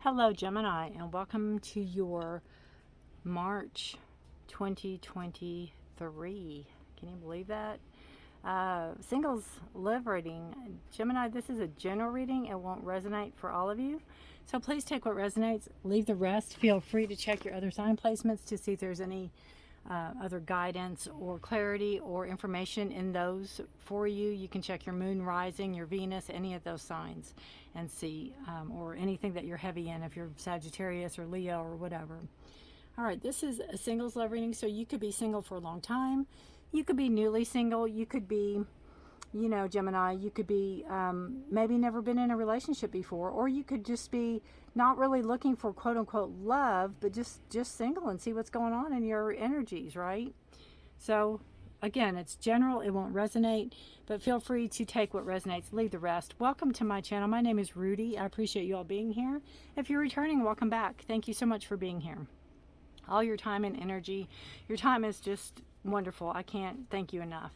Hello Gemini, and welcome to your March 2023. Can you believe that? Singles love reading. Gemini, this is a general reading. It won't resonate for all of you. So please take what resonates, leave the rest. Feel free to check your other sign placements to see if there's any other guidance or clarity or information in those for you. You can check your moon rising, your Venus, any of those signs and see, or anything that you're heavy in, if you're Sagittarius or Leo or whatever. All right, this is a singles love reading, so you could be single for a long time. You could be newly single. You could be, Gemini, you could be maybe never been in a relationship before, or you could just be not really looking for quote unquote love, but just single and see what's going on in your energies, right? So again, it's general, it won't resonate, but feel free to take what resonates, leave the rest. Welcome to my channel. My name is Rudy. I appreciate you all being here. If you're returning, welcome back. Thank you so much for being here. All your time and energy. Your time is just wonderful. I can't thank you enough.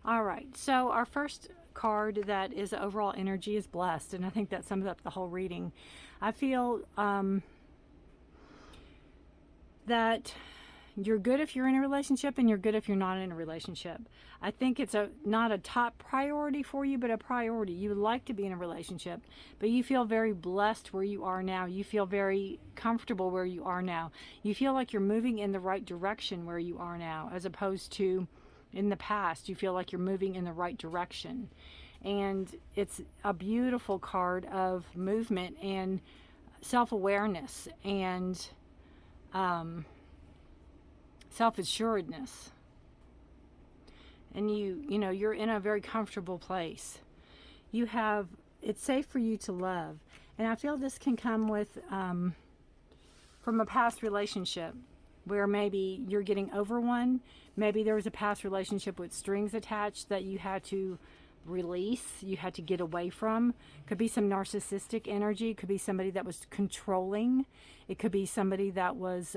All right, so our first card that is overall energy is blessed, and I think that sums up the whole reading. I feel that you're good if you're in a relationship, and you're good if you're not in a relationship. I think it's not a top priority for you, but a priority. You would like to be in a relationship, but you feel very blessed where you are now. You feel very comfortable where you are now. You feel like you're moving in the right direction where you are now, as opposed to in the past. You feel like you're moving in the right direction. And it's a beautiful card of movement and self-awareness and self-assuredness. And you're in a very comfortable place. It's safe for you to love. And I feel this can come with from a past relationship where maybe you're getting over one. Maybe there was a past relationship with strings attached that you had to release, you had to get away from. Could be some narcissistic energy. Could be somebody that was controlling. It could be somebody that was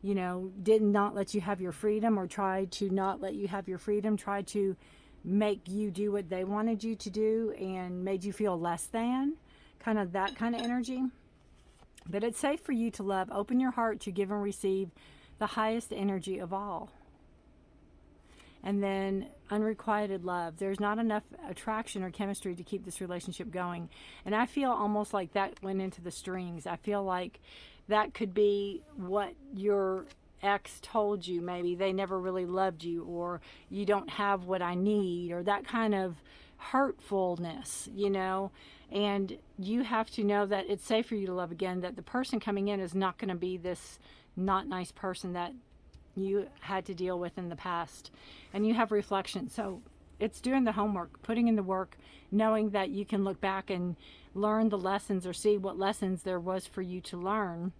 did not let you have your freedom, or tried to not let you have your freedom, tried to make you do what they wanted you to do and made you feel less than, kind of that kind of energy. But it's safe for you to love. Open your heart to give and receive the highest energy of all. And then unrequited love. There's not enough attraction or chemistry to keep this relationship going. And I feel almost like that went into the strings. I feel like that could be what your ex told you. Maybe they never really loved you, or you don't have what I need, or that kind of hurtfulness, and you have to know that it's safe for you to love again, that the person coming in is not going to be this not nice person that you had to deal with in the past. And you have reflection. So it's doing the homework, putting in the work, knowing that you can look back and learn the lessons, or see what lessons there was for you to learn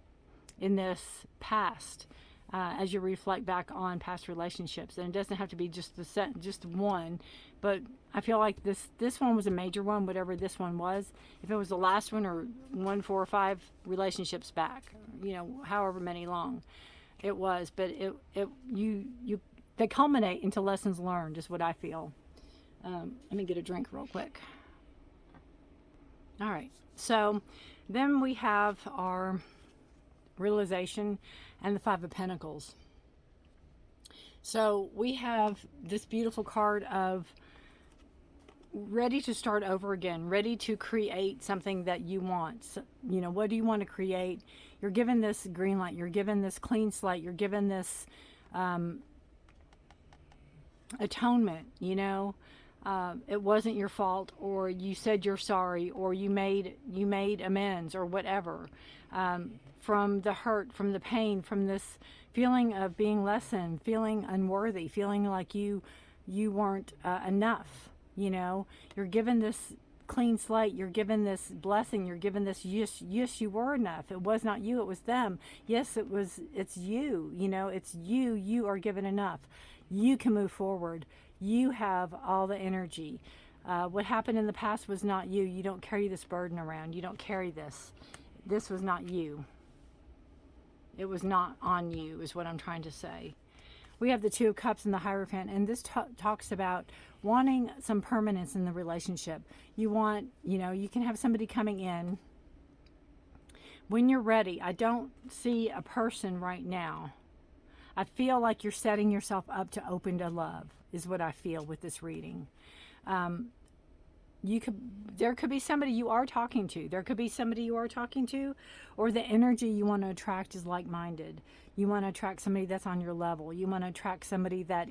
in this past, as you reflect back on past relationships. And it doesn't have to be just one, but I feel like this one was a major one, whatever this one was. If it was the last one, or 1, 4, or 5 relationships back, however many long it was, but they culminate into lessons learned, is what I feel. Let me get a drink real quick. All right, so then we have our realization and the Five of Pentacles. So we have this beautiful card of ready to start over again, ready to create something that you want. So, what do you want to create? You're given this green light, you're given this clean slate, you're given this atonement. It wasn't your fault, or you said you're sorry, or you made amends, or whatever, from the hurt, from the pain, from this feeling of being less than, feeling unworthy, feeling like you weren't enough. You're given this clean slate, you're given this blessing, you're given this yes, you were enough. It was not you, it was them. Yes, it's you. It's you are given enough. You can move forward. You have all the energy. What happened in the past was not you. You don't carry this burden around. You don't carry this. This was not you. It was not on you, is what I'm trying to say. We have the Two of Cups and the Hierophant, and this talks about wanting some permanence in the relationship. You want, you can have somebody coming in When you're ready, I don't see a person right now. I feel like you're setting yourself up to open to love, is what I feel with this reading. There could be somebody you are talking to. There could be somebody you are talking to, or the energy you want to attract is like-minded. You want to attract somebody that's on your level. You want to attract somebody that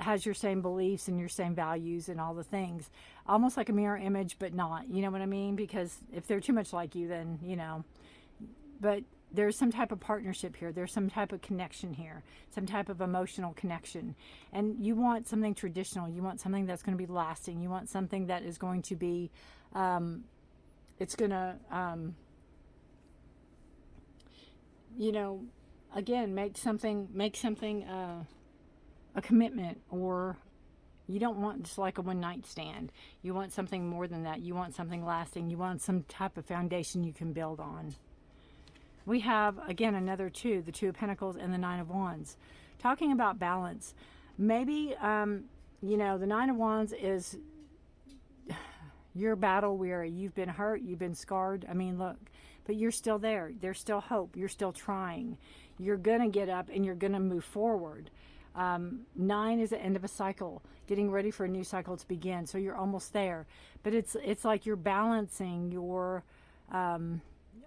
has your same beliefs and your same values and all the things. Almost like a mirror image, but not. You know what I mean? Because if they're too much like you, then, but there's some type of partnership here. There's some type of connection here, some type of emotional connection. And you want something traditional. You want something that's going to be lasting. You want something that is going to be, it's going to, again, make something a commitment, or you don't want just like a one-night stand. You want something more than that. You want something lasting. You want some type of foundation you can build on. We have, again, another two, the Two of Pentacles and the Nine of Wands. Talking about balance. Maybe, the Nine of Wands is you're battle weary. You've been hurt. You've been scarred. I mean, look, but you're still there. There's still hope. You're still trying. You're going to get up and you're going to move forward. 9 is the end of a cycle, getting ready for a new cycle to begin. So you're almost there. But it's like you're balancing your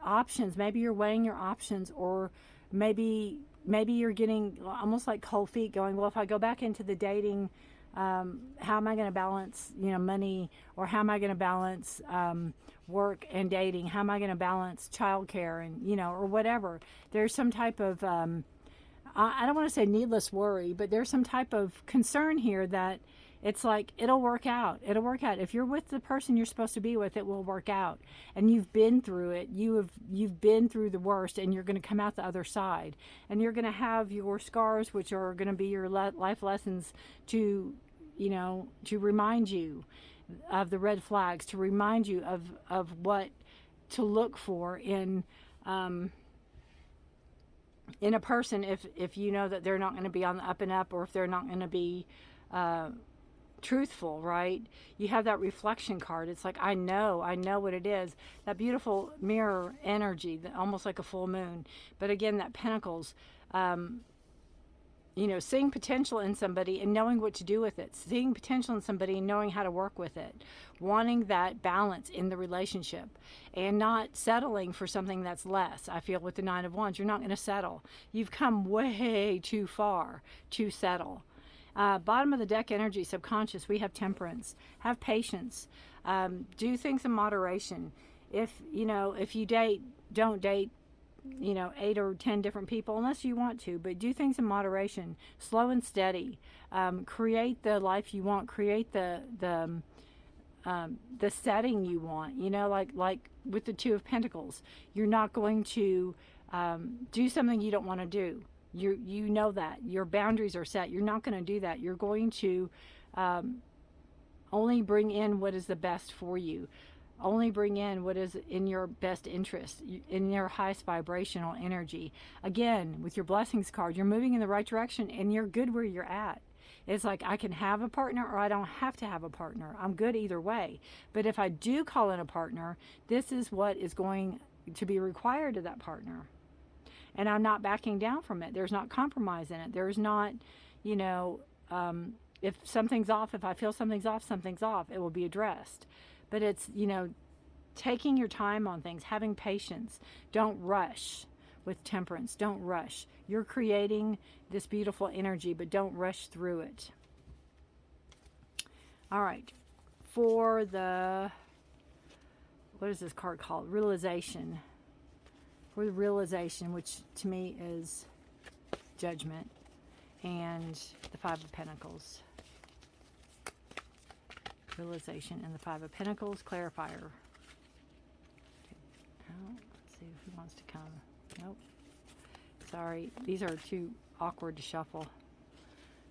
options. Maybe you're weighing your options, or maybe you're getting almost like cold feet, going, well, if I go back into the dating, how am I going to balance money, or how am I going to balance work and dating? How am I going to balance childcare and or whatever? There's some type of I don't want to say needless worry, but there's some type of concern here that it's like, it'll work out. It'll work out. If you're with the person you're supposed to be with, it will work out. And you've been through it. You've been through the worst, and you're going to come out the other side. And you're going to have your scars, which are going to be your life lessons to remind you of the red flags, to remind you of what to look for in a person, if you know that they're not going to be on the up and up, or if they're not going to be truthful, right? You have that reflection card. It's like, I know what it is. That beautiful mirror energy, almost like a full moon. But again, that Pentacles, seeing potential in somebody and knowing what to do with it. Seeing potential in somebody and knowing how to work with it. Wanting that balance in the relationship and not settling for something that's less. I feel with the Nine of Wands, you're not going to settle. You've come way too far to settle. Bottom of the deck energy, subconscious, we have Temperance. Have patience. Do things in moderation. If you date, don't date 8 or 10 different people unless you want to, but do things in moderation. Slow and steady. Create the life you want. Create the setting you want. Like with the Two of Pentacles, you're not going to do something you don't want to do. You know that your boundaries are set. You're not going to do that. You're going to only bring in what is the best for you. Only bring in what is in your best interest, in your highest vibrational energy. Again, with your blessings card, you're moving in the right direction and you're good where you're at. It's like, I can have a partner or I don't have to have a partner. I'm good either way. But if I do call in a partner, this is what is going to be required of that partner. And I'm not backing down from it. There's not compromise in it. There's not, if something's off, if I feel something's off, it will be addressed. But it's, taking your time on things, having patience. Don't rush with Temperance. Don't rush. You're creating this beautiful energy, but don't rush through it. All right. For the, what is this card called? Realization. For the realization, which to me is Judgment, and the Five of Pentacles. Realization and the Five of Pentacles, clarifier. Oh, let's see who wants to come. Nope. Sorry, these are too awkward to shuffle.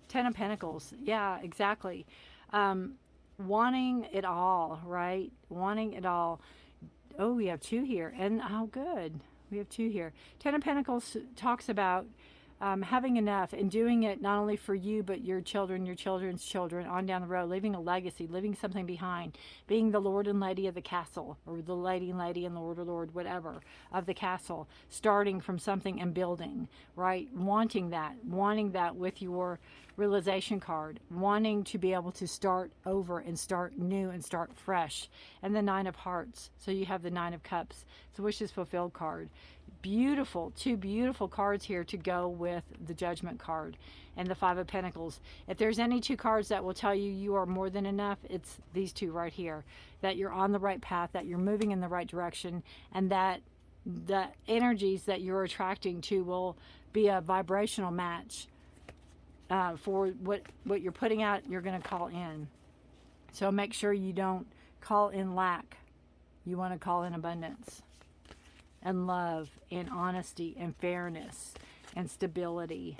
Ten of Pentacles. Yeah, exactly. Wanting it all, right? Wanting it all. Oh, we have two here. And, oh, good. We have two here. Ten of Pentacles talks about having enough and doing it not only for you, but your children, your children's children on down the road, leaving a legacy, leaving something behind, being the lord and lady of the castle, or the lady and lord or lord, whatever, of the castle, starting from something and building, right? Wanting that with your realization card, wanting to be able to start over and start new and start fresh. And the Nine of Hearts. So you have the Nine of Cups. It's a wishes fulfilled card. Beautiful, two beautiful cards here to go with the Judgment card and the Five of Pentacles. If there's any two cards that will tell you you are more than enough, it's these two right here. That you're on the right path, that you're moving in the right direction, and that the energies that you're attracting to will be a vibrational match for what you're putting out, you're going to call in. So make sure you don't call in lack. You want to call in abundance and love and honesty and fairness and stability.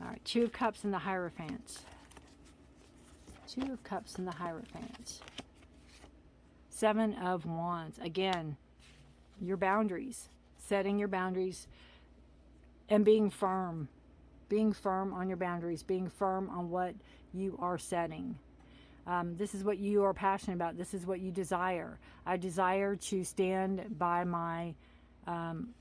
All right, Two of Cups and the Hierophant. Two of Cups and the Hierophant. Seven of Wands. Again, your boundaries. Setting your boundaries and being firm. Being firm on your boundaries. Being firm on what you are setting. This is what you are passionate about. This is what you desire. I desire to stand by my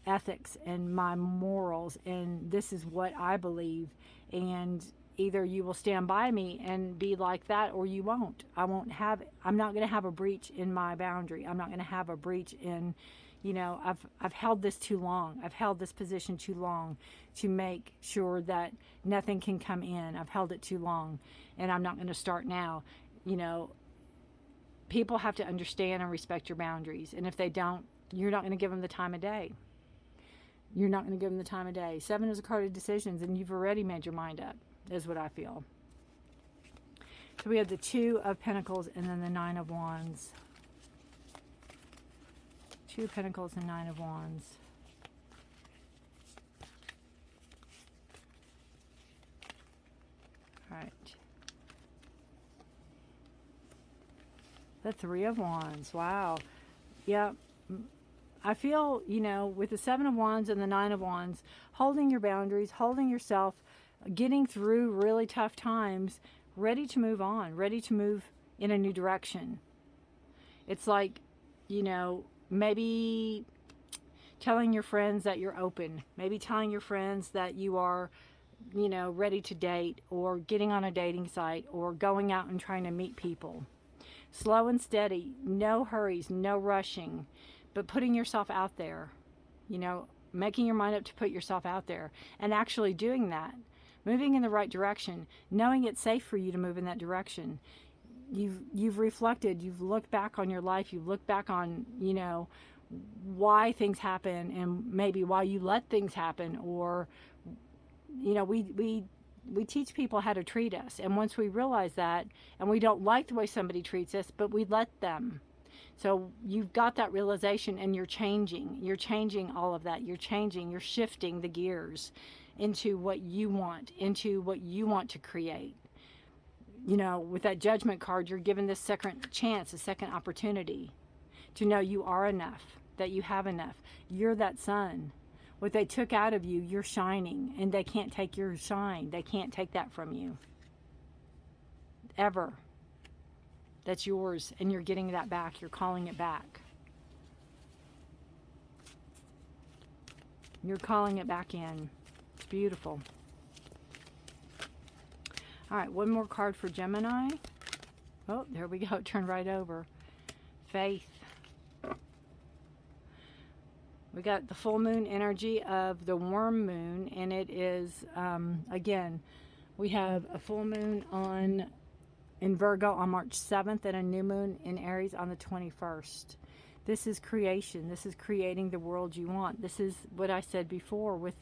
ethics and my morals, and this is what I believe. And either you will stand by me and be like that, or you won't. I'm not going to have a breach in my boundary. I'm not going to have a breach in, I've held this too long. I've held this position too long to make sure that nothing can come in. I've held it too long, and I'm not going to start now. People have to understand and respect your boundaries. And if they don't, you're not going to give them the time of day. You're not going to give them the time of day. Seven is a card of decisions, and you've already made your mind up, is what I feel. So we have the Two of Pentacles and then the Nine of Wands. Two of Pentacles and Nine of Wands. All right. The Three of Wands. Wow. Yeah. I feel, with the Seven of Wands and the Nine of Wands, holding your boundaries, holding yourself, getting through really tough times, ready to move on, ready to move in a new direction. It's like, maybe telling your friends that you're open, maybe telling your friends that you are, ready to date, or getting on a dating site, or going out and trying to meet people. Slow and steady, no hurries, no rushing, but putting yourself out there, making your mind up to put yourself out there and actually doing that, moving in the right direction, knowing it's safe for you to move in that direction. You've reflected, you've looked back on your life, you've looked back on, why things happen and maybe why you let things happen, or, we teach people how to treat us. And once we realize that, and we don't like the way somebody treats us, but we let them. So you've got that realization, and you're changing. You're changing all of that. You're changing. You're shifting the gears into what you want, to create. With that Judgment card, you're given this second chance, a second opportunity to know you are enough, that you have enough. You're that sun. What they took out of you, you're shining, and they can't take your shine. They can't take that from you. Ever. That's yours, and you're getting that back. You're calling it back. You're calling it back in. It's beautiful. All right, one more card for Gemini. Oh, there we go. It turned right over. Faith. We got the full moon energy of the worm moon, and it is, again, we have a full moon in Virgo on March 7th and a new moon in Aries on the 21st. This is creation. This is creating the world you want. This is what I said before with,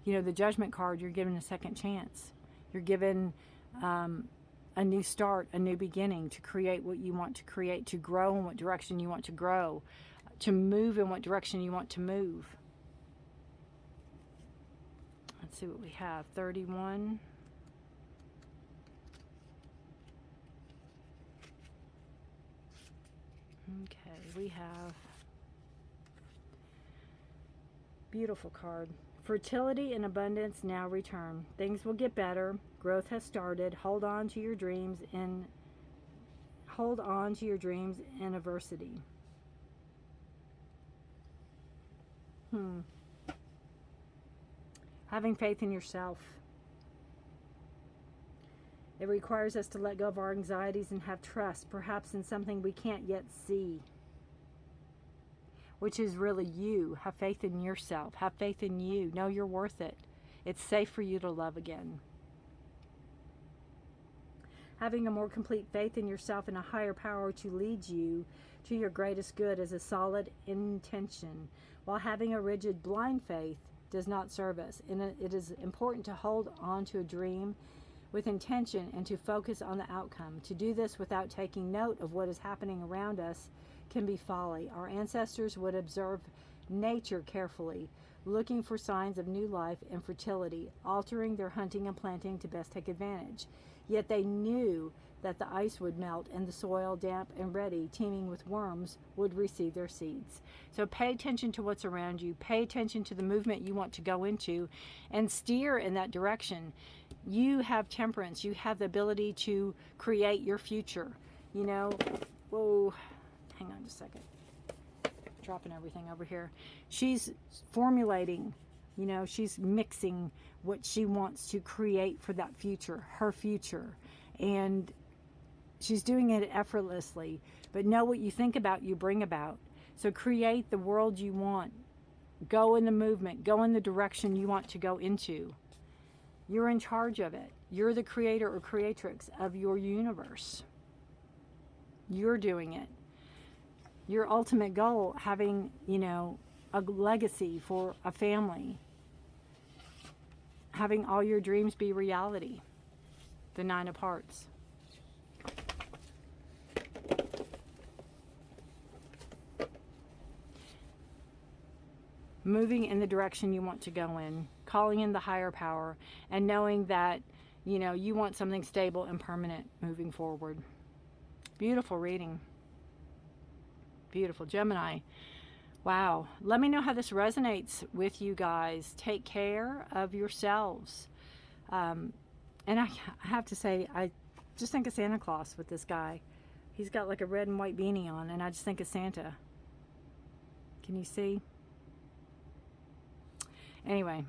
the Judgment card. You're given a second chance. You're given a new start, a new beginning to create what you want to create, to grow in what direction you want to grow, to move in what direction you want to move. Let's see what we have. 31. Okay, we have beautiful card. Fertility and abundance now return. Things will get better. Growth has started. Hold on to your dreams in adversity. Having faith in yourself. It requires us to let go of our anxieties and have trust, perhaps in something we can't yet see, which is really you. Have faith in yourself. Have faith in you. Know you're worth it. It's safe for you to love again. Having a more complete faith in yourself and a higher power to lead you to your greatest good is a solid intention, while having a rigid, blind faith does not serve us. And it is important to hold on to a dream with intention and to focus on the outcome. To do this without taking note of what is happening around us can be folly. Our ancestors would observe nature carefully, looking for signs of new life and fertility, altering their hunting and planting to best take advantage. Yet they knew that the ice would melt and the soil, damp and ready, teeming with worms, would receive their seeds. So pay attention to what's around you. Pay attention to the movement you want to go into and steer in that direction. You have temperance. You have the ability to create your future. You know, whoa, hang on just a second. Dropping everything over here. She's formulating, you know, she's mixing what she wants to create for that future, her future. And she's doing it effortlessly. But know what you think about, you bring about. So create the world you want. Go in the movement. Go in the direction you want to go into. You're in charge of it. You're the creator or creatrix of your universe. You're doing it. Your ultimate goal, having, you know, a legacy for a family. Having all your dreams be reality. The Nine of Hearts. Moving in the direction you want to go in, calling in the higher power, and knowing that, you know, you want something stable and permanent moving forward. Beautiful reading. Beautiful. Gemini. Wow. Let me know how this resonates with you guys. Take care of yourselves. And I have to say, I just think of Santa Claus with this guy. He's got like a red and white beanie on, and I just think of Santa. Can you see? Anyway,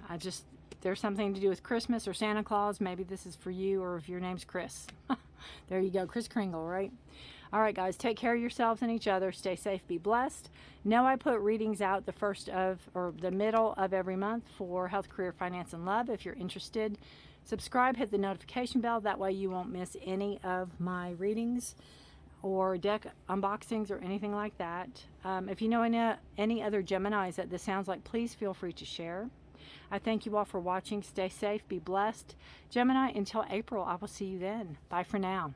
there's something to do with Christmas or Santa Claus. Maybe this is for you, or if your name's Chris. There you go, Kris Kringle, right? All right, guys, take care of yourselves and each other. Stay safe, be blessed. Know I put readings out the middle of every month for health, career, finance, and love. If you're interested, subscribe, hit the notification bell. That way you won't miss any of my readings or deck unboxings or anything like that. If you know any other Geminis that this sounds like, please feel free to share. I thank you all for watching. Stay safe, be blessed. Gemini, until April, I will see you then. Bye for now.